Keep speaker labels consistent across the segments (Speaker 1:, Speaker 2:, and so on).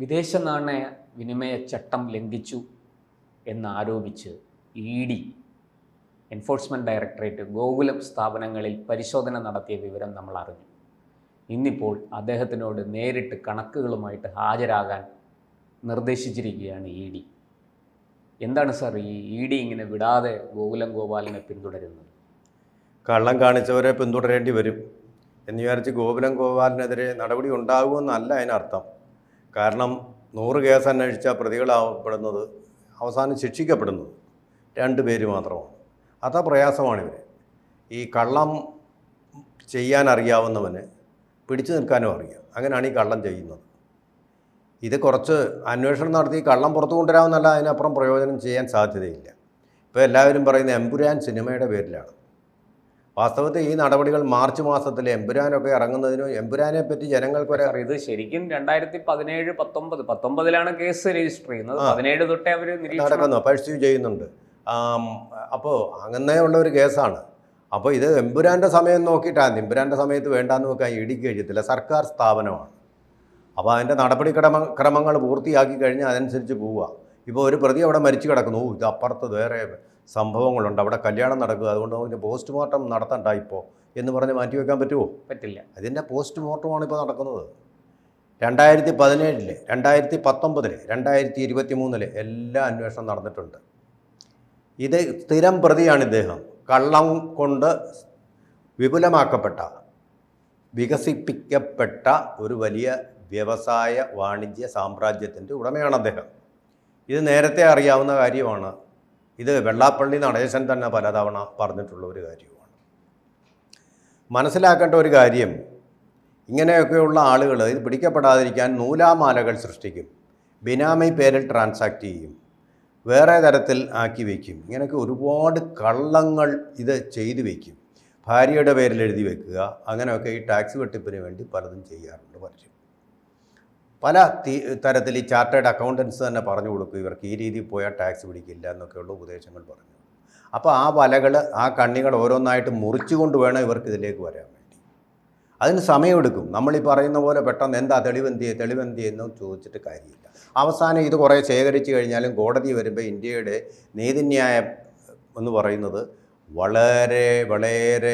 Speaker 1: വിദേശ നാണയ വിനിമയ ചട്ടം ലംഘിച്ചു എന്നാരോപിച്ച് ED എൻഫോഴ്സ്മെൻറ്റ് ഡയറക്ടറേറ്റ് ഗോകുലം സ്ഥാപനങ്ങളിൽ പരിശോധന നടത്തിയ വിവരം നമ്മൾ അറിഞ്ഞു. ഇന്നിപ്പോൾ അദ്ദേഹത്തിനോട് നേരിട്ട് കണക്കുകളുമായിട്ട് ഹാജരാകാൻ നിർദ്ദേശിച്ചിരിക്കുകയാണ് ED. എന്താണ് സാർ ഈ ED ഇങ്ങനെ വിടാതെ ഗോകുലം ഗോപാലിനെ പിന്തുടരുന്നത്?
Speaker 2: കള്ളം കാണിച്ചവരെ പിന്തുടരേണ്ടി വരും എന്ന് വിചാരിച്ച് ഗോകുലം ഗോപാലിനെതിരെ നടപടി ഉണ്ടാകുമെന്നല്ല അതിനർത്ഥം. കാരണം 100 കേസ് അന്വേഷിച്ച പ്രതികളാവപ്പെടുന്നത് അവസാനം ശിക്ഷിക്കപ്പെടുന്നത് 2 പേര് മാത്രമാണ്. അതാ പ്രയാസമാണിവർ. ഈ കള്ളം ചെയ്യാൻ അറിയാവുന്നവന് പിടിച്ചു നിൽക്കാനും അറിയാം. അങ്ങനെയാണ് ഈ കള്ളം ചെയ്യുന്നത്. ഇത് കുറച്ച് അന്വേഷണം നടത്തി കള്ളം പുറത്തു കൊണ്ടുവരാമെന്നല്ല, അതിനപ്പുറം പ്രയോജനം ചെയ്യാൻ സാധ്യതയില്ല. ഇപ്പോൾ എല്ലാവരും പറയുന്ന എമ്പുരാൻ സിനിമയുടെ പേരിലാണ്. വാസ്തവത്തിൽ ഈ നടപടികൾ മാർച്ച് മാസത്തിൽ എമ്പുരാനൊക്കെ ഇറങ്ങുന്നതിനും എമ്പുരാനെ പറ്റി ജനങ്ങൾക്ക്
Speaker 1: ഇത് ശരിക്കും 2019 കേസ് രജിസ്റ്റർ ചെയ്യുന്നത്. 17 തൊട്ടേ അവർ
Speaker 2: നടക്കുന്നു, പഴ്സ്യൂ ചെയ്യുന്നുണ്ട്. അപ്പോൾ അങ്ങനെയുള്ള ഒരു കേസാണ്. അപ്പോൾ ഇത് എമ്പുരാൻ്റെ സമയം നോക്കിയിട്ടാണ്. എമ്പുരാൻ്റെ സമയത്ത് വേണ്ടാന്ന് വെക്കാൻ EDക്ക് കഴിയത്തില്ല. സർക്കാർ സ്ഥാപനമാണ്. അപ്പോൾ അതിൻ്റെ നടപടിക്രമങ്ങൾ പൂർത്തിയാക്കി കഴിഞ്ഞാൽ അതനുസരിച്ച് പോവുക. ഇപ്പോൾ ഒരു പ്രതി അവിടെ മരിച്ചു കിടക്കുന്നു, ഇത് അപ്പുറത്ത് വേറെ സംഭവങ്ങളുണ്ട്, അവിടെ കല്യാണം നടക്കുക, അതുകൊണ്ട് അതിൻ്റെ പോസ്റ്റ്മോർട്ടം നടത്തണ്ട ഇപ്പോൾ എന്ന് പറഞ്ഞ് മാറ്റി വയ്ക്കാൻ പറ്റുമോ?
Speaker 1: പറ്റില്ല.
Speaker 2: അതിൻ്റെ പോസ്റ്റ്മോർട്ടമാണ് ഇപ്പോൾ നടക്കുന്നത്. 2017, 2019, 2023 എല്ലാ അന്വേഷണം നടന്നിട്ടുണ്ട്. ഇത് സ്ഥിരം പ്രതിയാണ് ഇദ്ദേഹം. കള്ളം കൊണ്ട് വിപുലമാക്കപ്പെട്ട വികസിപ്പിക്കപ്പെട്ട ഒരു വലിയ വ്യവസായ വാണിജ്യ സാമ്രാജ്യത്തിൻ്റെ ഉടമയാണ് അദ്ദേഹം. ഇത് നേരത്തെ അറിയാവുന്ന കാര്യമാണ്. ഇത് വെള്ളാപ്പള്ളി നടേശൻ തന്നെ പലതവണ പറഞ്ഞിട്ടുള്ള ഒരു കാര്യമാണ്. മനസ്സിലാക്കേണ്ട ഒരു കാര്യം, ഇങ്ങനെയൊക്കെയുള്ള ആളുകൾ ഇത് പിടിക്കപ്പെടാതിരിക്കാൻ നൂലാമാലകൾ സൃഷ്ടിക്കും, ബിനാമി പേരിൽ ട്രാൻസാക്ട് ചെയ്യും, വേറെ തരത്തിൽ ആക്കി വയ്ക്കും. ഇങ്ങനെയൊക്കെ ഒരുപാട് കള്ളങ്ങൾ ഇത് ചെയ്തു വയ്ക്കും. ഭാര്യയുടെ പേരിൽ എഴുതി വെക്കുക, അങ്ങനെയൊക്കെ ഈ ടാക്സ് വെട്ടിപ്പിന് വേണ്ടി പലതും ചെയ്യാറുണ്ട് പലരും. പല തരത്തിൽ ഈ ചാർട്ടേഡ് അക്കൗണ്ടൻസ് തന്നെ പറഞ്ഞു കൊടുക്കും, ഇവർക്ക് ഈ രീതിയിൽ പോയാൽ ടാക്സ് പിടിക്കില്ല എന്നൊക്കെയുള്ള ഉപദേശങ്ങൾ പറഞ്ഞു. അപ്പോൾ ആ വലകൾ, ആ കണ്ണികൾ ഓരോന്നായിട്ട് മുറിച്ചുകൊണ്ട് വേണം ഇവർക്ക് ഇതിലേക്ക് വരാൻ വേണ്ടി. അതിന് സമയമെടുക്കും. നമ്മളീ പറയുന്ന പോലെ പെട്ടെന്ന് എന്താ തെളിവെന്തിയെന്നും ചോദിച്ചിട്ട് കാര്യമില്ല. അവസാനം ഇത് കുറേ ശേഖരിച്ചു കഴിഞ്ഞാലും കോടതി വരുമ്പോൾ ഇന്ത്യയുടെ നീതിന്യായം എന്ന് പറയുന്നത് വളരെ വളരെ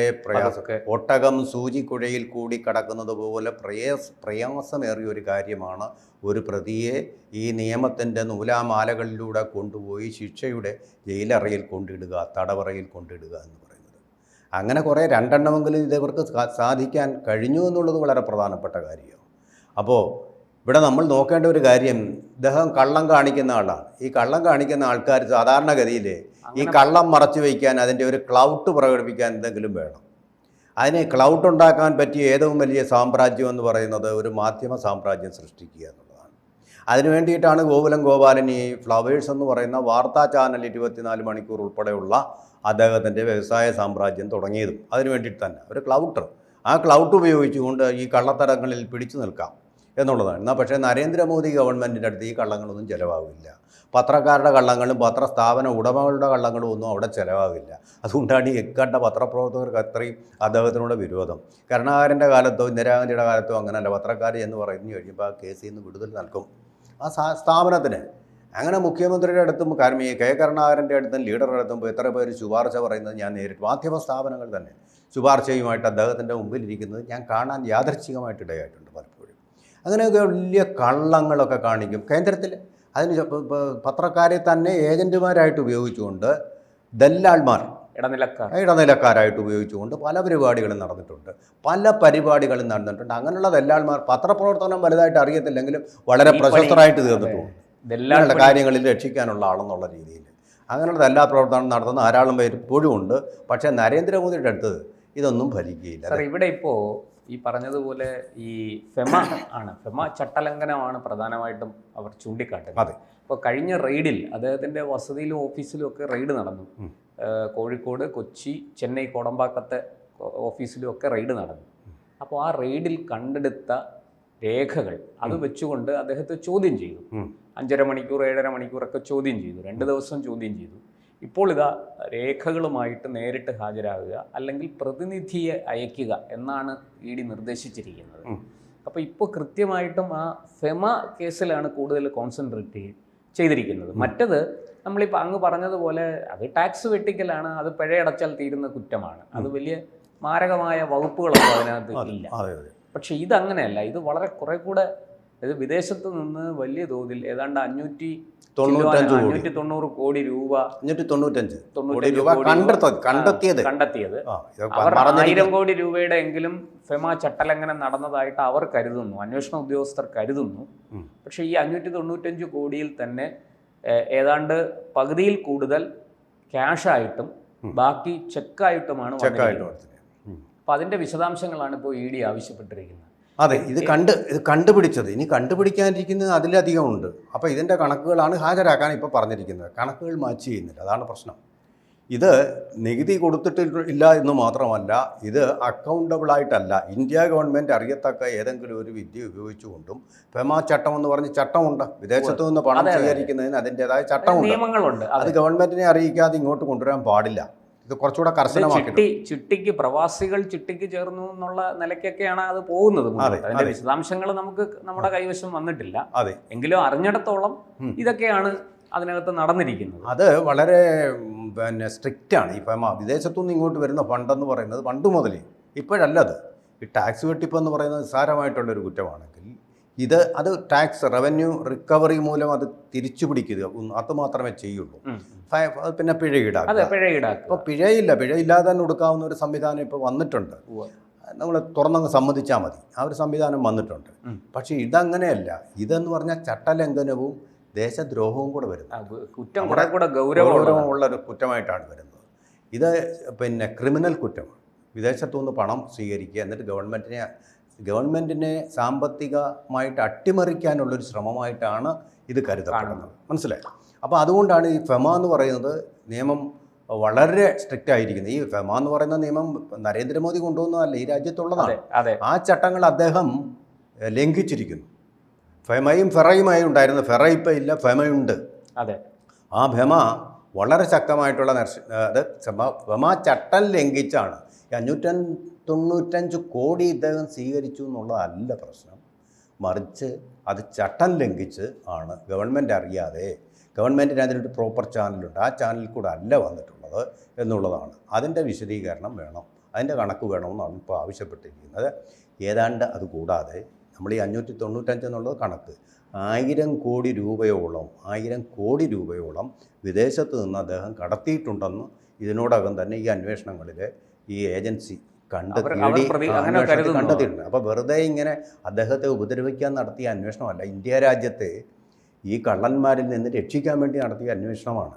Speaker 2: ഒട്ടകം സൂചിക്കുഴയിൽ കൂടി കടക്കുന്നത് പോലെ പ്രയാസമേറിയ ഒരു കാര്യമാണ് ഒരു പ്രതിയെ ഈ നിയമത്തിൻ്റെ നൂലാമാലകളിലൂടെ കൊണ്ടുപോയി ശിക്ഷയുടെ ജയിലറയിൽ കൊണ്ടിടുക, തടവറയിൽ കൊണ്ടിടുക എന്ന് പറയുന്നത്. അങ്ങനെ കുറേ 2 എണ്ണമെങ്കിലും ഇതവർക്ക് സാധിക്കാൻ കഴിഞ്ഞു എന്നുള്ളത് വളരെ പ്രധാനപ്പെട്ട കാര്യമാണ്. അപ്പോൾ ഇവിടെ നമ്മൾ നോക്കേണ്ട ഒരു കാര്യം, ഇദ്ദേഹം കള്ളം കാണിക്കുന്ന ആളാണ്. ഈ കള്ളം കാണിക്കുന്ന ആൾക്കാർ സാധാരണഗതിയിൽ ഈ കള്ളം മറച്ചു വയ്ക്കാൻ അതിൻ്റെ ഒരു ക്ലൗട്ട് പ്രകടിപ്പിക്കാൻ എന്തെങ്കിലും വേണം. അതിന് ക്ലൗട്ട് ഉണ്ടാക്കാൻ പറ്റിയ ഏറ്റവും വലിയ സാമ്രാജ്യം എന്ന് പറയുന്നത് ഒരു മാധ്യമ സാമ്രാജ്യം സൃഷ്ടിക്കുക എന്നുള്ളതാണ്. അതിനു വേണ്ടിയിട്ടാണ് ഗോകുലം ഗോപാലൻ ഈ ഫ്ലവേഴ്സ് എന്ന് പറയുന്ന വാർത്താ ചാനൽ 24 മണിക്കൂർ ഉൾപ്പെടെയുള്ള അദ്ദേഹത്തിൻ്റെ വ്യവസായ സാമ്രാജ്യം തുടങ്ങിയതും അതിനു വേണ്ടിയിട്ട് തന്നെ. ഒരു ക്ലൗട്ട്, ആ ക്ലൗട്ട് ഉപയോഗിച്ചുകൊണ്ട് ഈ കള്ളത്തരങ്ങളിൽ പിടിച്ചു നിൽക്കാം എന്നുള്ളതാണ്. എന്നാൽ പക്ഷേ നരേന്ദ്രമോദി ഗവൺമെൻറ്റിൻ്റെ അടുത്ത് ഈ കള്ളങ്ങളൊന്നും ചിലവാകില്ല. പത്രക്കാരുടെ കള്ളങ്ങളും പത്രസ്ഥാപന ഉടമകളുടെ കള്ളങ്ങളും ഒന്നും അവിടെ ചിലവാകില്ല. അതുകൊണ്ടാണ് ഈ എക്കണ്ട പത്രപ്രവർത്തകർക്ക് അത്രയും അദ്ദേഹത്തിനോട് വിരോധം. കരുണാകരൻ്റെ കാലത്തോ ഇന്ദിരാഗാന്ധിയുടെ കാലത്തോ അങ്ങനെയല്ല. പത്രക്കാർ എന്ന് പറഞ്ഞു കഴിയുമ്പോൾ ആ കേസിൽ നിന്ന് വിടുതൽ നൽകും ആ സ്ഥാപനത്തിന്. അങ്ങനെ മുഖ്യമന്ത്രിയുടെ അടുത്തും കെ കരുണാകരൻ്റെ അടുത്തും ലീഡറുടെ അടുത്തും എത്ര പേര് ശുപാർശ പറയുന്നത് ഞാൻ നേരിട്ട്, മാധ്യമ സ്ഥാപനങ്ങൾ തന്നെ ശുപാർശയുമായിട്ട് അദ്ദേഹത്തിൻ്റെ മുമ്പിലിരിക്കുന്നത് ഞാൻ കാണാൻ യാദൃച്ഛികമായിട്ട് ഇടയായിട്ടുണ്ട് പലപ്പോഴും. അങ്ങനെയൊക്കെ വലിയ കള്ളങ്ങളൊക്കെ കാണിക്കും കേന്ദ്രത്തിൽ. അതിന് പത്രക്കാരെ തന്നെ ഏജൻറ്റുമാരായിട്ട് ഉപയോഗിച്ചുകൊണ്ട് ദല്ലാൾമാർ, ഇടനിലക്കാരായിട്ട് ഉപയോഗിച്ചുകൊണ്ട് പല പരിപാടികളും നടന്നിട്ടുണ്ട്. അങ്ങനെയുള്ള ദല്ലാൾമാർ പത്രപ്രവർത്തനം വലുതായിട്ട് അറിയത്തില്ലെങ്കിലും വളരെ പ്രശസ്തരായിട്ട് തീർന്നിട്ടുണ്ട്. ദല്ലാളുടെ കാര്യങ്ങളിൽ രക്ഷിക്കാനുള്ള ആളെന്നുള്ള രീതിയിൽ അങ്ങനെയുള്ള ദല്ലാ പ്രവർത്തനം നടത്തുന്ന ധാരാളം പേര് ഇപ്പോഴും ഉണ്ട്. പക്ഷേ നരേന്ദ്രമോദിയുടെ അടുത്ത് ഇതൊന്നും ഫലിക്കുകയില്ല.
Speaker 1: സാർ, ഇവിടെ ഇപ്പോൾ ഈ പറഞ്ഞതുപോലെ ഈ ഫെമ ചട്ടലംഘനമാണ് പ്രധാനമായിട്ടും അവർ ചൂണ്ടിക്കാട്ടുന്നത്.
Speaker 2: അതെ.
Speaker 1: ഇപ്പോൾ കഴിഞ്ഞ റെയ്ഡിൽ അദ്ദേഹത്തിൻ്റെ വസതിയിലും ഓഫീസിലും ഒക്കെ റെയ്ഡ് നടന്നു. കോഴിക്കോട്, കൊച്ചി, ചെന്നൈ, കോടമ്പാക്കത്തെ ഓഫീസിലും ഒക്കെ റെയ്ഡ് നടന്നു. അപ്പോൾ ആ റെയ്ഡിൽ കണ്ടെടുത്ത രേഖകൾ അത് വെച്ചുകൊണ്ട് അദ്ദേഹത്തെ ചോദ്യം ചെയ്തു. 5.5 മണിക്കൂർ 7.5 മണിക്കൂറൊക്കെ ചോദ്യം ചെയ്തു. 2 ദിവസം ചോദ്യം ചെയ്തു. ഇപ്പോൾ ഇതാ രേഖകളുമായിട്ട് നേരിട്ട് ഹാജരാകുക അല്ലെങ്കിൽ പ്രതിനിധിയെ അയക്കുക എന്നാണ് ED നിർദ്ദേശിച്ചിരിക്കുന്നത്. അപ്പോൾ ഇപ്പോൾ കൃത്യമായിട്ടും ആ ഫെമ കേസിലാണ് കൂടുതൽ കോൺസെൻട്രേറ്റ് ചെയ്തിരിക്കുന്നത്. മറ്റത് നമ്മളിപ്പോൾ അങ്ങ് പറഞ്ഞതുപോലെ അത് ടാക്സ് വെട്ടിക്കലാണ്, അത് പിഴയടച്ചാൽ തീരുന്ന കുറ്റമാണ്, അത് വലിയ മാരകമായ വകുപ്പുകളൊന്നും അതിനകത്ത് ഇല്ല. പക്ഷെ ഇതങ്ങനെയല്ല, ഇത് വളരെ കുറെ കൂടെ, ഇത് വിദേശത്ത് നിന്ന് വലിയ തോതിൽ ഏതാണ്ട് 590 കോടി രൂപ കണ്ടെത്തിയത് അവർ 1000 കോടി രൂപയുടെ എങ്കിലും ഫെമ ചട്ടലംഘനം നടന്നതായിട്ട് അവർ കരുതുന്നു, അന്വേഷണ ഉദ്യോഗസ്ഥർ കരുതുന്നു. പക്ഷേ ഈ 595 കോടിയിൽ തന്നെ ഏതാണ്ട് പകുതിയിൽ കൂടുതൽ ക്യാഷായിട്ടും ബാക്കി ചെക്കായിട്ടുമാണ് വന്നിരിക്കുന്നത്. അപ്പോൾ അതിൻ്റെ വിശദാംശങ്ങളാണ് ഇപ്പോൾ ED ആവശ്യപ്പെട്ടിരിക്കുന്നത്.
Speaker 2: അതെ, ഇത് കണ്ടുപിടിച്ചത്, ഇനി കണ്ടുപിടിക്കാനിരിക്കുന്നത് അതിലധികം ഉണ്ട്. അപ്പോൾ ഇതിൻ്റെ കണക്കുകളാണ് ഹാജരാക്കാൻ ഇപ്പോൾ പറഞ്ഞിരിക്കുന്നത്. കണക്കുകൾ മാച്ച് ചെയ്യുന്നില്ല, അതാണ് പ്രശ്നം. ഇത് നികുതി കൊടുത്തിട്ടില്ല എന്ന് മാത്രമല്ല, ഇത് അക്കൗണ്ടബിളായിട്ടല്ല. ഇന്ത്യ ഗവൺമെൻറ് അറിയത്തക്ക ഏതെങ്കിലും ഒരു വിദ്യ ഉപയോഗിച്ചുകൊണ്ടും ഫെമ ചട്ടം എന്ന് പറഞ്ഞ് ചട്ടമുണ്ട്. വിദേശത്തു നിന്ന് പണം സ്വീകരിക്കുന്നതിന് അതിൻ്റെതായ ചട്ടമുണ്ട്. അത് ഗവൺമെൻറ്റിനെ അറിയിക്കാതെ ഇങ്ങോട്ട് കൊണ്ടുവരാൻ പാടില്ല. ഇത് കുറച്ചുകൂടെ കർശനമാക്കി
Speaker 1: ചിട്ടിക്ക് പ്രവാസികൾ ചിട്ടിക്ക് ചേർന്നു എന്നുള്ള നിലയ്ക്കൊക്കെയാണ് അത് പോകുന്നത്. അതിന്റെ വിശദാംശങ്ങൾ നമുക്ക് നമ്മുടെ കൈവശം വന്നിട്ടില്ല. എങ്കിലും അറിഞ്ഞിടത്തോളം ഇതൊക്കെയാണ് അതിനകത്ത് നടന്നിരിക്കുന്നത്.
Speaker 2: അത് വളരെ സ്ട്രിക്റ്റാണ്. ഈ ഫെമ വിദേശത്തുനിന്ന് ഇങ്ങോട്ട് വരുന്ന ഫണ്ടെന്ന് പറയുന്നത് പണ്ട് മുതലേ, ഇപ്പോഴല്ലത്. ഈ ടാക്സ് വെട്ടിപ്പെന്ന് പറയുന്നത് നിസ്സാരമായിട്ടുള്ളൊരു കുറ്റമാണെങ്കിൽ അത് ടാക്സ് റവന്യൂ റിക്കവറി മൂലം അത് തിരിച്ചു പിടിക്കുക, അത് മാത്രമേ ചെയ്യുള്ളൂ. പിന്നെ പിഴ ഈടാക്കുക. ഇപ്പോൾ പിഴയില്ലാതെ തന്നെ കൊടുക്കാവുന്ന ഒരു സംവിധാനം ഇപ്പോൾ വന്നിട്ടുണ്ട്. നമ്മൾ തുറന്നങ്ങ് സമ്മതിച്ചാൽ മതി, ആ ഒരു സംവിധാനം വന്നിട്ടുണ്ട്. പക്ഷേ ഇതങ്ങനെയല്ല. ഇതെന്ന് പറഞ്ഞാൽ ചട്ടലംഘനവും ദേശദ്രോഹവും കൂടെ വരുന്നു, ഗൗരവമുള്ള ഒരു കുറ്റമായിട്ടാണ് വരുന്നത്. ഇത് പിന്നെ ക്രിമിനൽ കുറ്റമാണ്. വിദേശത്തുനിന്ന് പണം സ്വീകരിക്കുക, എന്നിട്ട് ഗവൺമെൻറ്റിനെ സാമ്പത്തികമായിട്ട് അട്ടിമറിക്കാനുള്ളൊരു ശ്രമമായിട്ടാണ് ഇത് കരുതപ്പെടുന്നത്. മനസ്സിലായി? അപ്പോൾ അതുകൊണ്ടാണ് ഈ ഫെമ എന്ന് പറയുന്നത് നിയമം വളരെ സ്ട്രിക്റ്റ് ആയിരിക്കുന്നത്. ഈ ഫെമ എന്ന് പറയുന്ന നിയമം നരേന്ദ്രമോദി കൊണ്ടുവന്നതല്ല, ഈ രാജ്യത്തുള്ളതാണ്. ആ ചട്ടങ്ങൾ അദ്ദേഹം ലംഘിച്ചിരിക്കുന്നു. ഫെമയും ഫെറയുമായി ഉണ്ടായിരുന്നു. ഫെറ ഇപ്പം ഇല്ല, ഫെമയുണ്ട്. ആ ഫെമ വളരെ ശക്തമായിട്ടുള്ള ഫെമ ചട്ടം ലംഘിച്ചാണ്. 595 കോടി ഇദ്ദേഹം സ്വീകരിച്ചു എന്നുള്ളതല്ല പ്രശ്നം, മറിച്ച് അത് ചട്ടം ലംഘിച്ച് ആണ്, ഗവൺമെൻറ് അറിയാതെ. ഗവൺമെൻറ്റിന് അതിനൊരു പ്രോപ്പർ ചാനലുണ്ട്, ആ ചാനലിൽ കൂടെ അല്ല വന്നിട്ടുള്ളത് എന്നുള്ളതാണ്. അതിൻ്റെ വിശദീകരണം വേണം, അതിൻ്റെ കണക്ക് വേണമെന്നാണ് ഇപ്പോൾ ആവശ്യപ്പെട്ടിരിക്കുന്നത്. ഏതാണ്ട് അതുകൂടാതെ നമ്മൾ ഈ 595 എന്നുള്ളത് കണക്ക് 1000 കോടി രൂപയോളം വിദേശത്ത് നിന്ന് അദ്ദേഹം കടത്തിയിട്ടുണ്ടെന്ന് ഇതിനോടകം തന്നെ ഈ അന്വേഷണങ്ങളിൽ ഈ ഏജൻസി കണ്ടെത്തിയിട്ടുണ്ട്. അപ്പോൾ വെറുതെ ഇങ്ങനെ അദ്ദേഹത്തെ ഉപദ്രവിക്കാൻ നടത്തിയ അന്വേഷണമല്ല, ഇന്ത്യ രാജ്യത്തെ ഈ കള്ളന്മാരിൽ നിന്ന് രക്ഷിക്കാൻ വേണ്ടി നടത്തിയ അന്വേഷണമാണ്.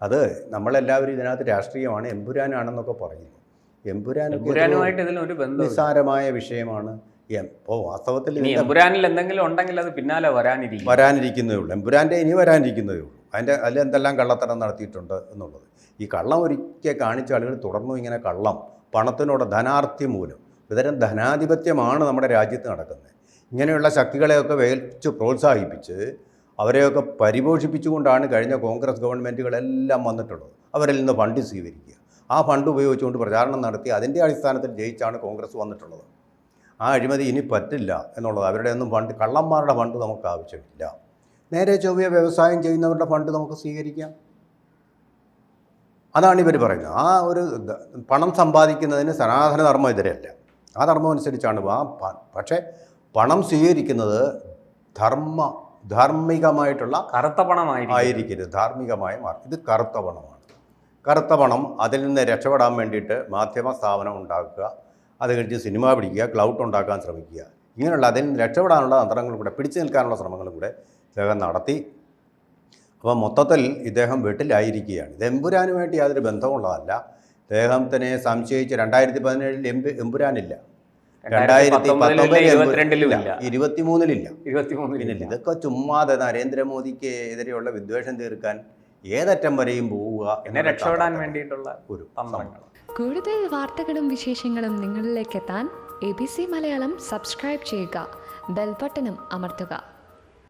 Speaker 2: അത് നമ്മളെല്ലാവരും ഇതിനകത്ത് രാഷ്ട്രീയമാണ്, എമ്പുരാനാണെന്നൊക്കെ പറയുന്നു. എമ്പുരാനുമായിട്ട് ഇതിനൊരു നിസ്സാരമായ വിഷയമാണ്. ഇപ്പോൾ വാസ്തവത്തിൽ
Speaker 1: എമ്പുരാനിൽ എന്തെങ്കിലും ഉണ്ടെങ്കിൽ അത് പിന്നാലെ
Speaker 2: വരാനിരിക്കുന്നതേ ഉള്ളൂ. എമ്പുരാൻ്റെ ഇനി വരാനിരിക്കുന്നതേ ഉള്ളൂ. അതിൽ എന്തെല്ലാം കള്ളത്തരം നടത്തിയിട്ടുണ്ട് എന്നുള്ളത്. ഈ കള്ളം ഒരിക്കൽ കാണിച്ച ആളുകൾ തുടർന്നും ഇങ്ങനെ കള്ളം, പണത്തിനോട് ധനാർത്ഥ്യം മൂലം ഇത്തരം ധനാധിപത്യമാണ് നമ്മുടെ രാജ്യത്ത് നടക്കുന്നത്. ഇങ്ങനെയുള്ള ശക്തികളെയൊക്കെ വേൽച്ച് പ്രോത്സാഹിപ്പിച്ച് അവരെയൊക്കെ പരിപോഷിപ്പിച്ചുകൊണ്ടാണ് കഴിഞ്ഞ കോൺഗ്രസ് ഗവൺമെൻറ്റുകളെല്ലാം വന്നിട്ടുള്ളത്. അവരിൽ നിന്ന് ഫണ്ട് സ്വീകരിക്കുക, ആ ഫണ്ട് ഉപയോഗിച്ചുകൊണ്ട് പ്രചാരണം നടത്തി അതിൻ്റെ അടിസ്ഥാനത്തിൽ ജയിച്ചാണ് കോൺഗ്രസ് വന്നിട്ടുള്ളത്. ആ അഴിമതി ഇനി പറ്റില്ല എന്നുള്ളത്. അവരുടെ ഒന്നും ഫണ്ട്, കള്ളന്മാരുടെ ഫണ്ട് നമുക്ക് ആവശ്യമില്ല. നേരെ ചൊവ്വ വ്യവസായം ചെയ്യുന്നവരുടെ ഫണ്ട് നമുക്ക് സ്വീകരിക്കാം. അതാണ് ഇവർ പറയുന്നത്. ആ ഒരു പണം സമ്പാദിക്കുന്നതിന് സനാതന ധർമ്മം എതിരല്ല, ആ ധർമ്മം അനുസരിച്ചാണ്. പക്ഷേ പണം സ്വീകരിക്കുന്നത് ധാർമ്മികമായിട്ടുള്ള
Speaker 1: കറുത്ത
Speaker 2: പണമായിരിക്കരുത്. ധാർമ്മികമായ മാർഗം. ഇത് കറുത്ത പണമാണ്. കറുത്ത പണം, അതിൽ നിന്ന് രക്ഷപ്പെടാൻ വേണ്ടിയിട്ട് മാധ്യമ സ്ഥാപനം ഉണ്ടാക്കുക, അത് കഴിഞ്ഞ് സിനിമ പിടിക്കുക, ക്ലൗട്ട് ഉണ്ടാക്കാൻ ശ്രമിക്കുക, ഇങ്ങനെയുള്ള അതിൽ നിന്ന് രക്ഷപ്പെടാനുള്ള തന്ത്രങ്ങളും കൂടെ, പിടിച്ചു നിൽക്കാനുള്ള ശ്രമങ്ങളും കൂടെ ഇദ്ദേഹം നടത്തി. അപ്പോൾ മൊത്തത്തിൽ ഇദ്ദേഹം വീട്ടിലായിരിക്കുകയാണ്. ഇത് എമ്പുരാനുമായിട്ട് യാതൊരു ബന്ധമുള്ളതല്ല. ഇദ്ദേഹത്തിനെ സംശയിച്ച് 2017 എമ്പുരാനില്ല, 2023 ഇതൊക്കെ ചുമ്മാതെ നരേന്ദ്രമോദിക്ക് എതിരെയുള്ള വിദ്വേഷം തീർക്കാൻ ഏതറ്റം വരെയും പോവുക
Speaker 1: എന്നെ രക്ഷപ്പെടാൻ വേണ്ടിയിട്ടുള്ള ഒരു തന്ത്രങ്ങൾ.
Speaker 3: കൂടുതൽ വാർത്തകളും വിശേഷങ്ങളും നിങ്ങളിലേക്ക് എത്താൻ ABC മലയാളം സബ്സ്ക്രൈബ് ചെയ്യുക, ബെൽ ബട്ടണും അമർത്തുക.